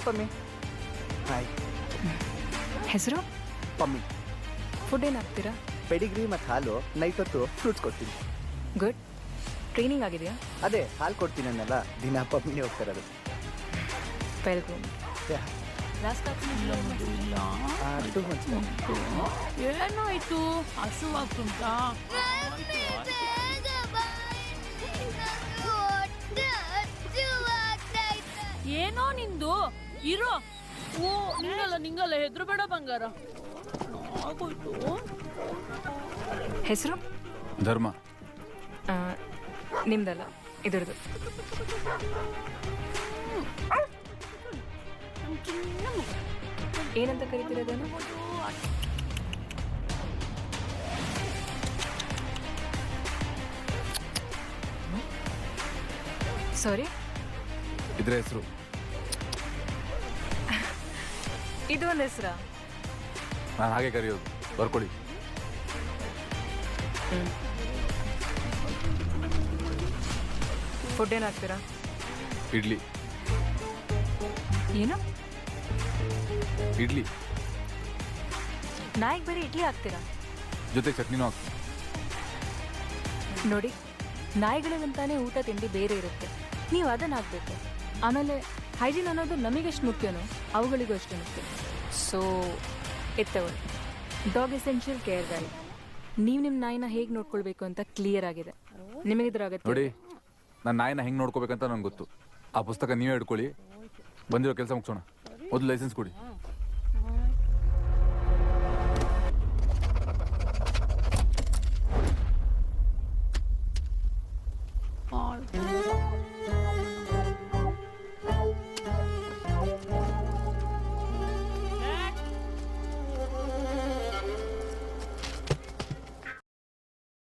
Pammi. Hi. ಹೆಸರು? Pammi. Food ಏನು ಹಾಕ್ತೀರಾ? ಪೆಡಿಗ್ರಿ ಮತ್ತು ಹಾಲು, ನೈಟ್ ಹೊತ್ತು ಫ್ರೂಟ್ಸ್ ಕೊಡ್ತೀನಿ. ಗುಡ್. ಟ್ರೈನಿಂಗ್ ಆಗಿದೆಯಾ? ಅದೇ ಹಾಲು ಕೊಡ್ತೀನಿ ಅನ್ನಲ್ಲ, ದಿನ ಪಮ್ಮಿನೇ ಹೋಗ್ತಾರದು. ವೆಲ್ಕಮ್. ಏನಾಯ್ತು? ಹಸುವಾಗ್ತುಂಟಾ? ಏನೋ ನಿಂದು ಇರೋ. ಓ ನಿಂಗಲ್ಲ ಹೆದ್ರು ಬೇಡ ಬಂಗಾರ. ಆಗೋಯ್ತು. ಹೆಸರು? ಧರ್ಮ. ನಿಮ್ದಲ್ಲ, ಇದ್ರದ್ದು. ಏನಂತ ಕರಿತಿರೋದೇನು? ಸಾರಿ, ಇದ್ರ ಹೆಸರು? ಇದು ಒಂದು ಹೆಸರಾ? ನಾನು ಹಾಗೆ ಕರೆಯೋದು, ಬರ್ಕೊಳ್ಳಿ. ಫುಡ್ ಏನು ಹಾಕ್ತೀರಾ? ಇಡ್ಲಿ. ಏನು? ಇಡ್ಲಿ ನಾಯಿಗೆ ಬರೀ ಇಡ್ಲಿ ಹಾಕ್ತೀರಾ? ಜೊತೆ ಚಟ್ನಿನೂ ಹಾಕ್ತೀನಿ. ನೋಡಿ, ನಾಯಿಗಳಿಗಂತಾನೆ ಊಟ ತಿಂಡಿ ಬೇರೆ ಇರುತ್ತೆ, ನೀವು ಅದನ್ನು ಹಾಕಬೇಕು. ಆಮೇಲೆ ಹೈಜೀನ್ ಅನ್ನೋದು ನಮಗೆಷ್ಟು ಮುಖ್ಯನೋ ಅವುಗಳಿಗೂ ಅಷ್ಟು ಮುಖ್ಯ. ಸೊ ಎತ್ತವಳು ಡಾಗ್ ಎಸೆನ್ಷಿಯಲ್ ಕೇರ್ ಗೈಡ್. ನೀವು ನಿಮ್ಮ ನಾಯಿನ ಹೇಗೆ ನೋಡ್ಕೊಳ್ಬೇಕು ಅಂತ ಕ್ಲಿಯರ್ ಆಗಿದೆ. ನಿಮಗಿದ್ರಾಗತ್ತೆ ನೋಡಿ, ನನ್ನ ನಾಯಿನ ಹೆಂಗೆ ನೋಡ್ಕೋಬೇಕಂತ ನಂಗೆ ಗೊತ್ತು. ಆ ಪುಸ್ತಕ ನೀವೇ ಹಿಡ್ಕೊಳ್ಳಿ, ಬಂದಿರೋ ಕೆಲಸ ಮುಗಿಸೋಣ. ಮೊದಲು ಲೈಸೆನ್ಸ್ ಕೊಡಿ.